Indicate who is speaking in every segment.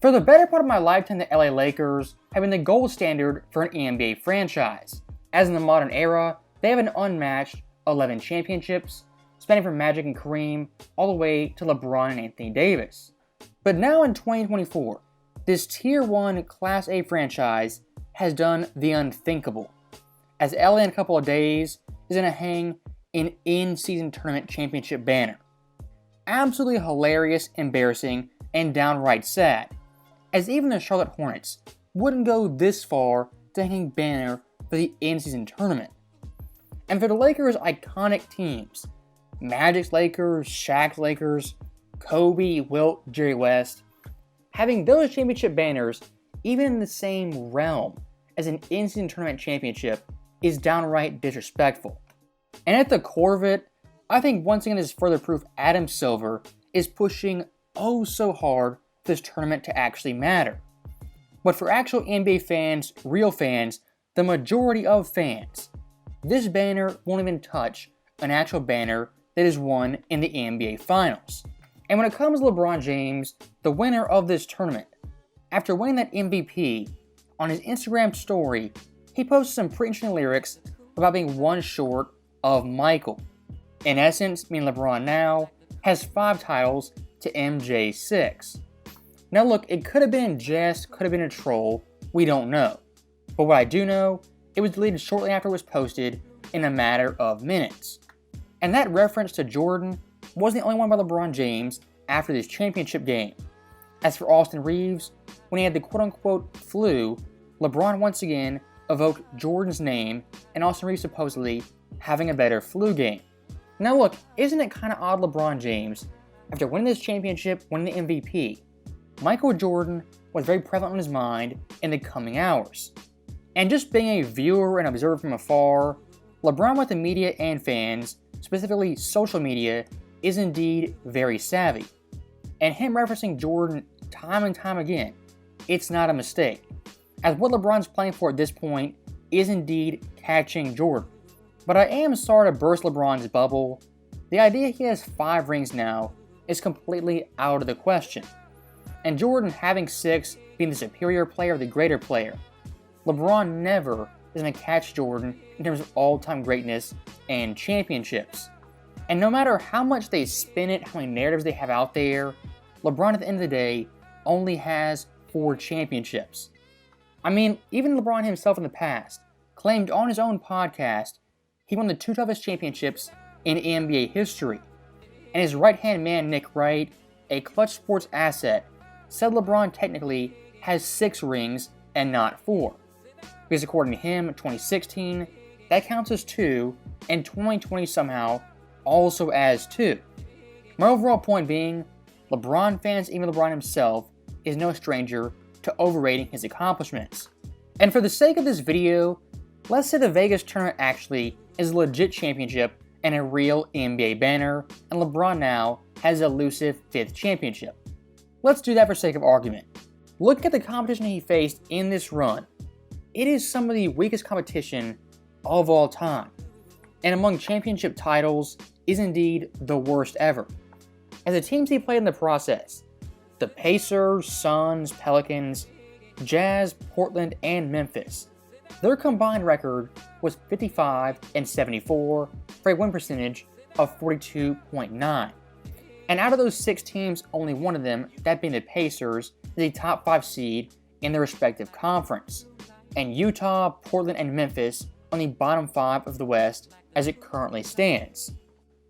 Speaker 1: For the better part of my lifetime, the LA Lakers have been the gold standard for an NBA franchise, as in the modern era, they have an unmatched 11 championships, spanning from Magic and Kareem all the way to LeBron and Anthony Davis. But now in 2024, this Tier 1 Class A franchise has done the unthinkable, as LA in a couple of days is going to hang an in-season tournament championship banner. Absolutely hilarious, embarrassing, and downright sad, as even the Charlotte Hornets wouldn't go this far to hanging banner for the in-season tournament. And for the Lakers' iconic teams, Magic's Lakers, Shaq's Lakers, Kobe, Wilt, Jerry West, having those championship banners even in the same realm as an in-season tournament championship is downright disrespectful. And at the core of it, I think once again this is further proof Adam Silver is pushing oh so hard for this tournament to actually matter. But for actual NBA fans, real fans, the majority of fans, this banner won't even touch an actual banner that is won in the NBA Finals. And when it comes to LeBron James, the winner of this tournament, after winning that MVP, on his Instagram story, he posted some pretty interesting lyrics about being one short of Michael. In essence, meaning LeBron now has 5 titles to MJ's 6. Now look, it could have been in jest, could have been a troll, we don't know. But what I do know, it was deleted shortly after it was posted in a matter of minutes. And that reference to Jordan wasn't the only one by LeBron James after this championship game. As for Austin Reeves, when he had the quote-unquote flu, LeBron once again evoked Jordan's name and Austin Reeves supposedly having a better flu game. Now look, isn't it kind of odd LeBron James, after winning this championship, winning the MVP, Michael Jordan was very prevalent on his mind in the coming hours. And just being a viewer and observer from afar, LeBron with the media and fans, specifically social media, is indeed very savvy. And him referencing Jordan time and time again, it's not a mistake, as what LeBron's playing for at this point is indeed catching Jordan. But I am sorry to burst LeBron's bubble. The idea he has 5 rings now is completely out of the question. And Jordan having 6 being the superior player, the greater player, LeBron never is going to catch Jordan in terms of all-time greatness and championships. And no matter how much they spin it, how many narratives they have out there, LeBron at the end of the day only has 4 championships. I mean, even LeBron himself in the past claimed on his own podcast he won the 2 toughest championships in NBA history. And his right-hand man, Nick Wright, a Clutch Sports asset, said LeBron technically has 6 rings and not 4. Because according to him, 2016, that counts as 2, and 2020 somehow also as 2. My overall point being, LeBron fans, even LeBron himself, is no stranger to overrating his accomplishments. And for the sake of this video, let's say the Vegas tournament actually is a legit championship and a real NBA banner, and LeBron now has an elusive 5th championship. Let's do that for sake of argument. Look at the competition he faced in this run. It is some of the weakest competition of all time, and among championship titles is indeed the worst ever. As the teams he played in the process, the Pacers, Suns, Pelicans, Jazz, Portland, and Memphis, their combined record was 55 and 74 for a win percentage of 42.9. And out of those 6 teams, only one of them, that being the Pacers, is a top 5 seed in their respective conference. And Utah, Portland, and Memphis on the bottom 5 of the West as it currently stands.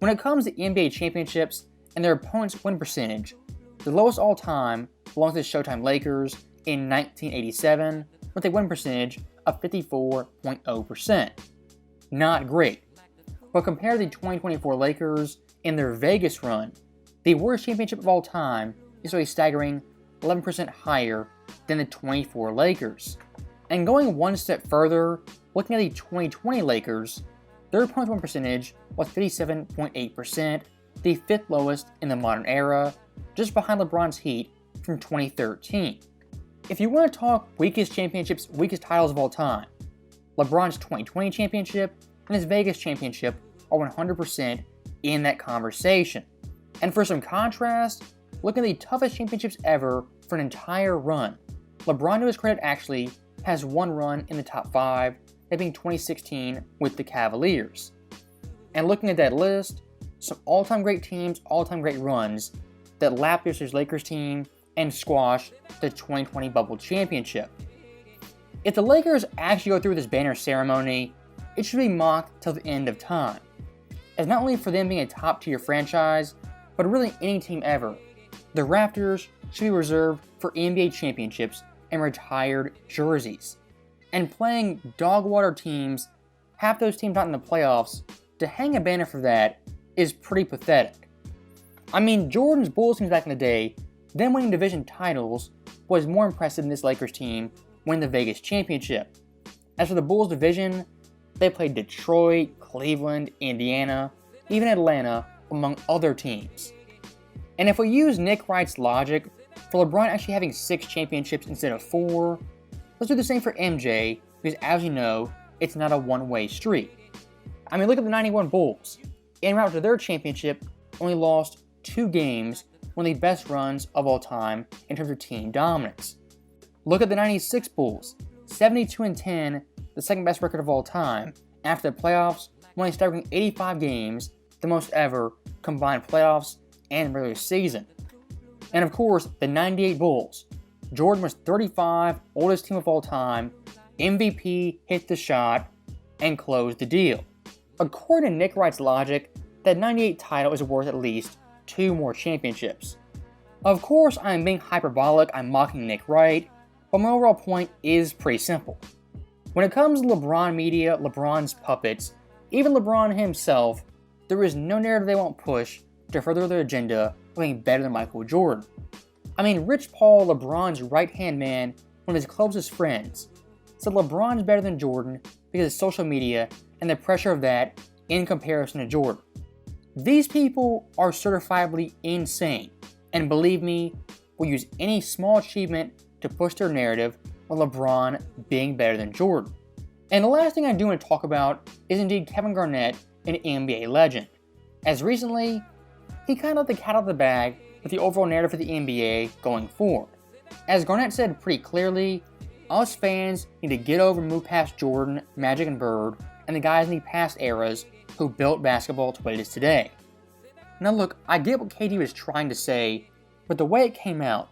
Speaker 1: When it comes to NBA championships and their opponent's win percentage, the lowest all time belongs to the Showtime Lakers in 1987 with a win percentage of 54.0%. Not great. But compare the 2024 Lakers in their Vegas run, the worst championship of all time is a staggering 11% higher than the 24 Lakers. And going one step further, looking at the 2020 Lakers, their opponent's win percentage was 57.8%, the 5th lowest in the modern era, just behind LeBron's Heat from 2013. If you want to talk weakest championships, weakest titles of all time, LeBron's 2020 championship and his Vegas championship are 100% in that conversation. And for some contrast, look at the toughest championships ever for an entire run. LeBron, to his credit, actually has one run in the top 5, that being 2016 with the Cavaliers. And looking at that list, some all-time great teams, all-time great runs that lapped this year's Lakers team and squashed the 2020 bubble championship. If the Lakers actually go through this banner ceremony, it should be mocked till the end of time, as not only for them being a top-tier franchise, but really any team ever, the rafters should be reserved for NBA championships and retired jerseys. And playing dog-water teams, half those teams not in the playoffs, to hang a banner for that is pretty pathetic. I mean, Jordan's Bulls teams back in the day, them winning division titles, was more impressive than this Lakers team winning the Vegas championship. As for the Bulls division, they played Detroit, Cleveland, Indiana, even Atlanta, among other teams. And if we use Nick Wright's logic for LeBron actually having 6 championships instead of 4, let's do the same for MJ, because as you know, it's not a one-way street. I mean, look at the 91 Bulls. En route to their championship, only lost 2 games, one of the best runs of all time in terms of team dominance. Look at the 96 Bulls, 72-10, the second best record of all time. After the playoffs, winning staggering 85 games, the most ever, combined playoffs and regular season. And of course, the 98 Bulls. Jordan was 35, oldest team of all time, MVP, hit the shot, and closed the deal. According to Nick Wright's logic, that 98 title is worth at least 2 more championships. Of course, I am being hyperbolic, I'm mocking Nick Wright, but my overall point is pretty simple. When it comes to LeBron media, LeBron's puppets, even LeBron himself, there is no narrative they won't push to further their agenda of being better than Michael Jordan. I mean, Rich Paul, LeBron's right-hand man, one of his closest friends, said LeBron's better than Jordan because of social media and the pressure of that in comparison to Jordan. These people are certifiably insane, and believe me, will use any small achievement to push their narrative of LeBron being better than Jordan. And the last thing I do want to talk about is indeed Kevin Garnett, an NBA legend. As recently, he kind of let the cat out of the bag with the overall narrative for the NBA going forward. As Garnett said pretty clearly, us fans need to get over and move past Jordan, Magic, and Bird, and the guys in the past eras who built basketball to what it is today. Now look, I get what KD was trying to say, but the way it came out,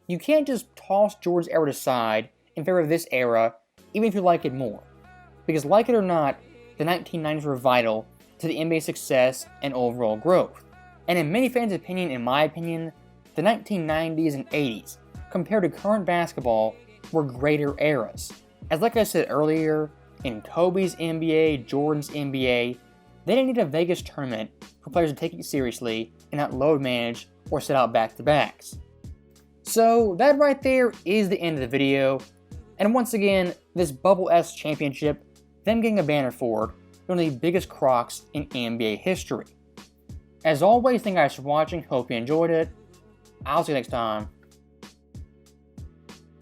Speaker 1: you can't just toss Jordan's era aside in favor of this era, even if you like it more. Because like it or not, the 1990s were vital to the NBA's success and overall growth. And in many fans' opinion, in my opinion, the 1990s and 80s, compared to current basketball, were greater eras. As like I said earlier, in Kobe's NBA, Jordan's NBA, they didn't need a Vegas tournament for players to take it seriously and not load manage or set out back-to-backs. So that right there is the end of the video, and once again, this Bubble S championship, them getting a banner for it, one of the biggest crocs in NBA history. As always, thank you guys for watching, hope you enjoyed it. I'll see you next time.